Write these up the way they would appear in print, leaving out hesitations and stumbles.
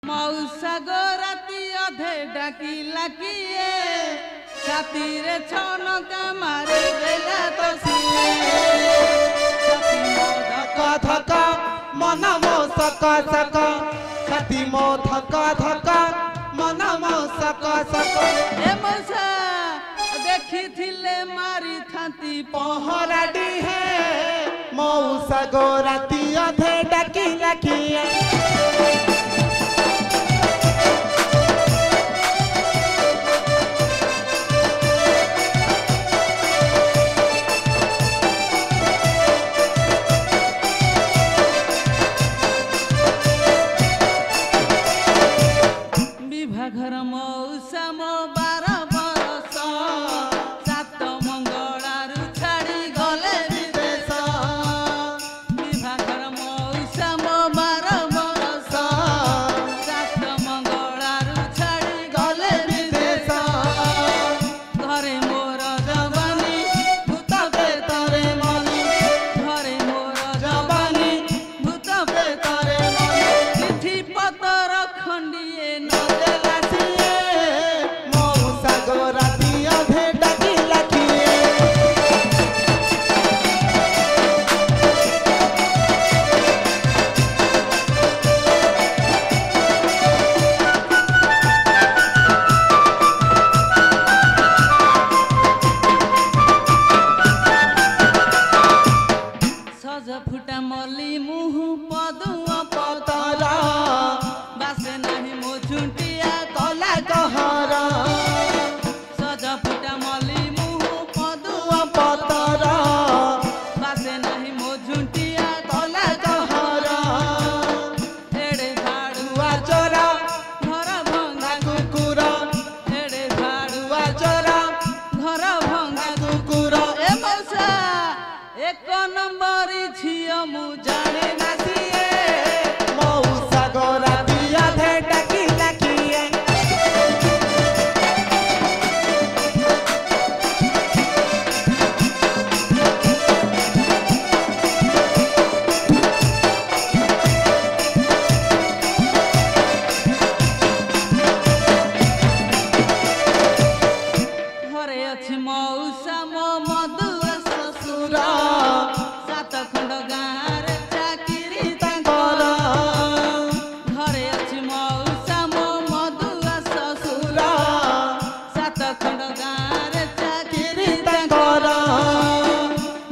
मौसा गो राती अधे डाकिला किए छाती रे छनका मारे देला तो सिए धक्का धक्का मन मो सका सका छाती मो धक्का धक्का मन मो सका सका ए मौसा देखी थिले मारी थाती पहरा डी है मौसा गो राती अधे डाकिला किए घर मौसा मो 12 बरस सात मंगलारू छाड़ी गले विदेश विभागर मौसा मो 12 बरस सात मंगलारू छाड़ी गले विदेश घरे मोर जवानी भूत पेतरे मनी घरे मोर जवानी भूत पेतरे मनी चिठी पतर खंडिए न फुटा मली मुह पदुआ पतरा बासे नहीं मो झुंटिया कला कहरा सजा फुटा मली मुह पदुआ पतरा बासे नहीं मो झुंटिया कला कहरा एड़े झाड़ुआ चोरा घर भंगा कुकुरा एड़े झाड़ुआ चोरा घर भंगा कुकुरा ए मौसा एक नंबर झिया मु जाने ना सिए मौसा गो राती अधे डाकिला किए घरे अछि मौसा मो मधुआ ससुरा खंड गाँव चाकरी तांकर घरे अछि मौसा मो मधुआ ससुरा सात खंड गाँव चाकरी तांकर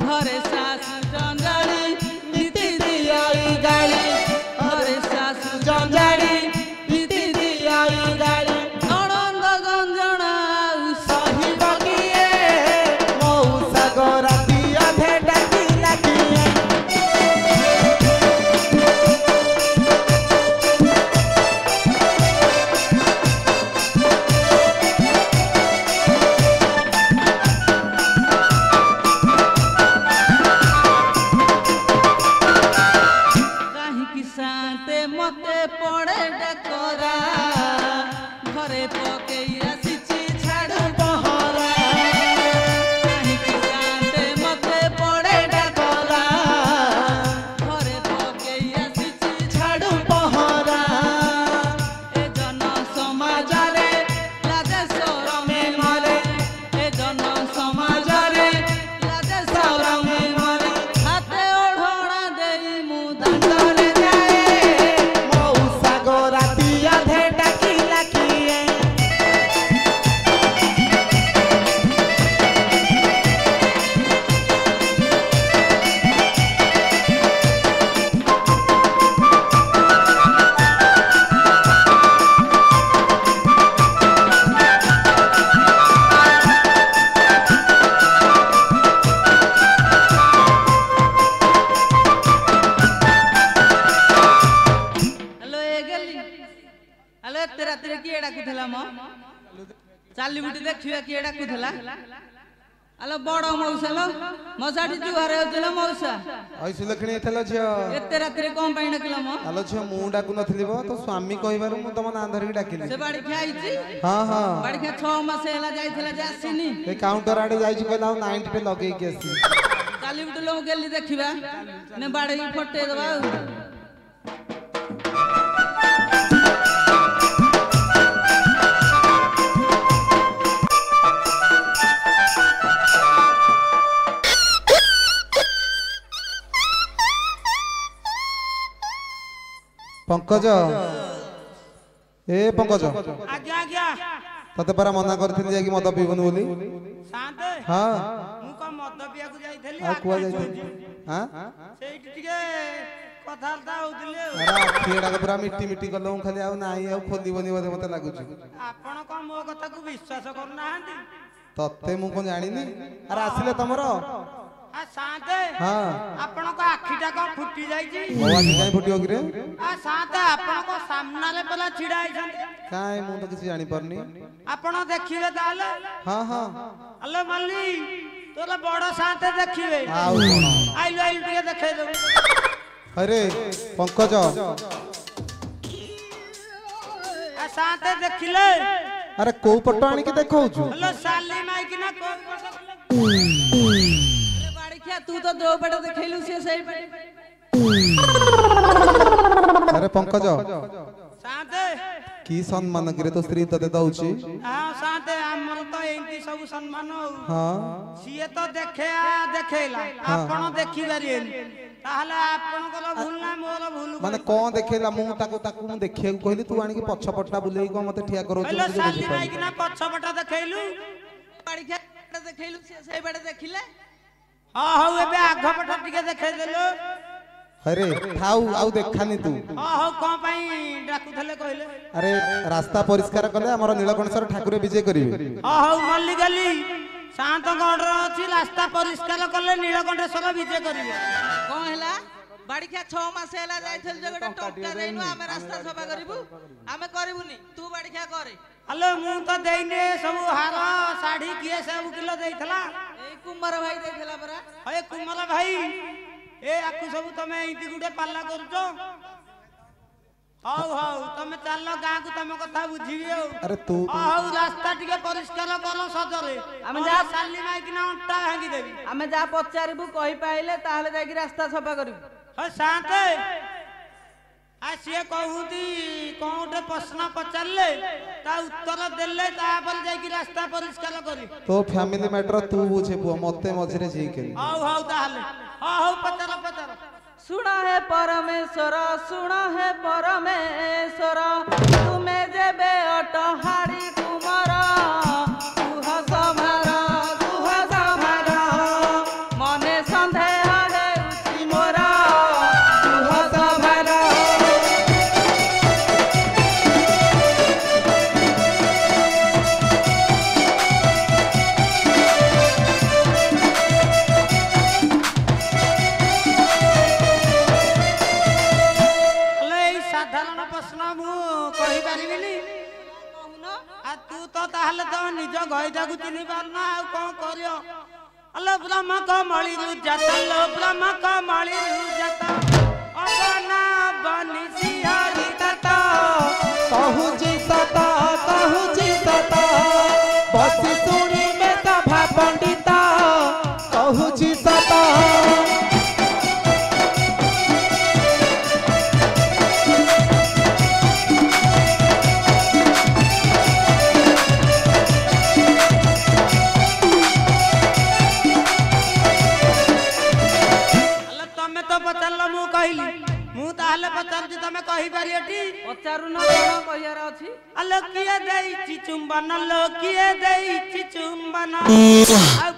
घरे सासु जंजाड़ी नीति दियाई गाड़ी घरे सासु जंजाड़ी नीति दियाई गाड़ी नणंद गंजना सही बगिए मौसा गो राती अधे डाकिला किए मते पड़े डकरा घरे पकई आसीची छाड़ू पहरा काहे कि कांटे मते पड़े डकरा घरे पकई आसीची छाड़ू पहरा ए जन समाज रे लाजे शरमे मरे ए जन समाज रे लाजे शरमे मरे हाथे ओढ़णा देई मु दांडरे रात किए डाकुला मो चाली बुटी देखिए किए डाकुला अलो बड़ मौसा लो मौसाटी जुआरे होतलो मौसा ऐसु लखणी थलो झियो एते रात रे कोन पई डाकला मो आलो झियो मु डाकु नथलिबो तो स्वामी कहिबारु मु तम ना धरि डाकिली से बाड़ी खाइची हां हां बाड़ी खा 6 मास हेला जाइथिला जे आसीनी ए काउंटर आडे जाइची कहला 90 पे लगेई के आसी चाली बुटी लो गेली देखिबा ने बाड़ी फटे दबा पंकज ए पंकज आज्ञा आज्ञा तते परा मना करथिन जे कि मद पीबन बोली शांत हां मु को मद पिया को जाइथली आ कुआ जाई हां सेठी टिके कथालता होउतले अरे आखिड़ा के पूरा मिट्टी मिट्टी गलो खाली आ नाही आ खोली बनी बोले मते लागु छी आपण को मो कथा को विश्वास करनाहंती तते मु कोन जानिनी अरे आसिले तमरो आ शांत हां आपण को आखिटा को फुटी जाई छी मोवा की काई फुटियो कि रे आ शांत आपण को सामना रे पला छिड़ा आइछन काई मु तो किसी जानि परनी आपण देखिबे ताले हां हां हेलो मल्ली तोला बड़ शांत देखिबे आउ कोन आइलो आइलो टिके देखै दो अरे पंकज आ शांत देखिले अरे को पट्टो आनी के देखौ छु हेलो साली माई कि ना को अरे बाड़ी क्या तू तो दो पटे देखैलु से सही पटे अरे पंकज शांत की सम्मान करे तो स्त्री तते दउची हां शांत हमर तो एंती सब सम्मान हो हां सिए तो देखे देखेला आपण देखि बारिएन ताहले आपण को भूल ना मोर भूल माने कोन देखेला मु ताको ताको मु देखिया को कहली तू आनी के पछ पट्टा बुलेई को मते ठिया करो हेलो साली माई कि ना पछपटा देखैलु बाड़ी क्या देखैलु से सही पटे देखिले हां हां एबे आघपटा टिके देखै देलो अरे थाउ आउ देखानी तू हां हां कोन पई डाकुथले कहले अरे रास्ता परिष्कार कले हमर नीलकंठेश्वर ठाकुर विजय करिवे हां हां मल्ली गली शांत गढ़ अछि रास्ता परिष्कार कले नीलकंठेश्वर विजय करिवे कोन हला बाड़ी क्या 6 मास हला जाइथल जे गोटा टोका देइनु आमे रास्ता सफा करिबु आमे करिबुनी तू बाड़ी क्या करे हेलो मु तो देइने सब हार साड़ी किए सब किलो देइथला ए कुमार भाई देखला परा अरे कुमार भाई ए आकु सब तमे इति गुडे पाल्ला करछो हाउ हाउ तमे चाललो गां को तमे कथा बुझिबी हो अरे तू हाउ रास्ता टिके परिष्कार करो सजरे आमे जा साली माई कि ना अंटा भांगी देबी आमे जा पचारिबु कहि पाइले ताहले जाई कि रास्ता सफा करिबु हो शांत आ सिए कहूती कोटे प्रश्न पचारले ता उत्तर देले ता पर जाई कि रास्ता परिष्कार करी तो फैमिली मैटर तू बुझे बुआ मते मझरे जी के हाउ हाउ ताहले हाउ पचार पचार सुना है परमेश्वर तुम्हें जेबे अटहाड़ी कुमार कुह समार मने संदेह है उसी मोरा कुह समार साधारण प्रश्न मु कहि परिबिनी आ तू तो ताहले तो निज गईटा को चिनि पारना आ कोन करियो अल्लाह ब्रह्म कमळी रु जाता लो ब्रह्म कमळी रु जाता अबना बनि सिहरी तता कहू जी सता बसी सुनी में सभा पंडिता कहू जी सता पचारल मु कहली मु ताहले पचारती तमे कहि पारियटी पचारु न कोन कहियार अछि अलो किए देइछि चुंबन लो किए देइछि चुंबन आ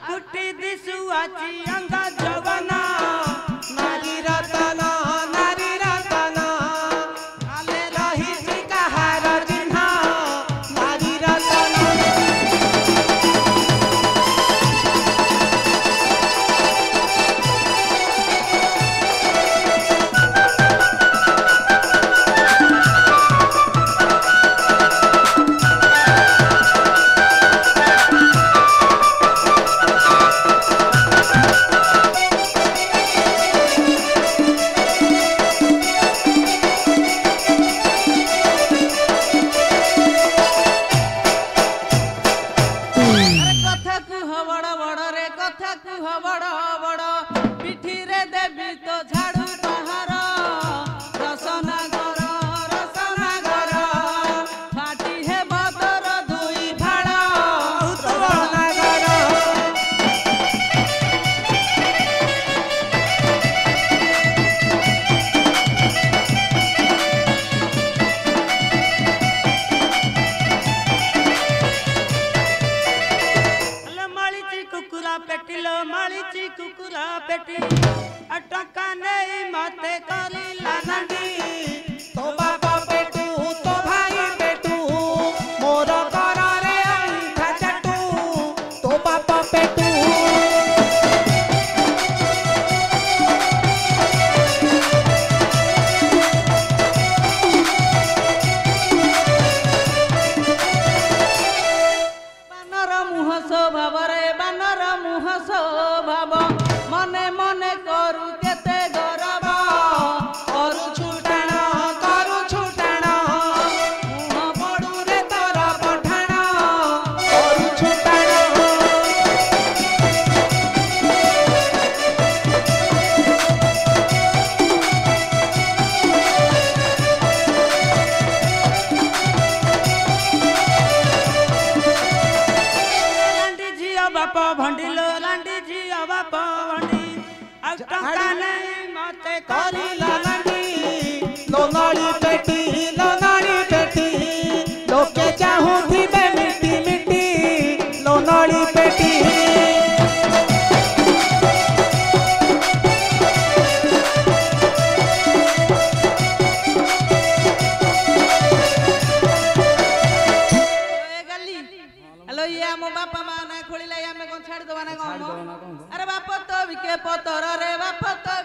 फुटी दिसु आछि अंग जवना नारी रतना आले रही छि कहार चिन्हा नारी रतना फाका नहीं मते करी लानी लोनाड़ी पेटी लोके चाहूं थी बे मिट्टी मिट्टी लोनाड़ी पेटी मो बापा माँ ना खोली लाई हमें कौन छाड़ दो ना कौन अरे बाप तो विके पतर रे बाप तो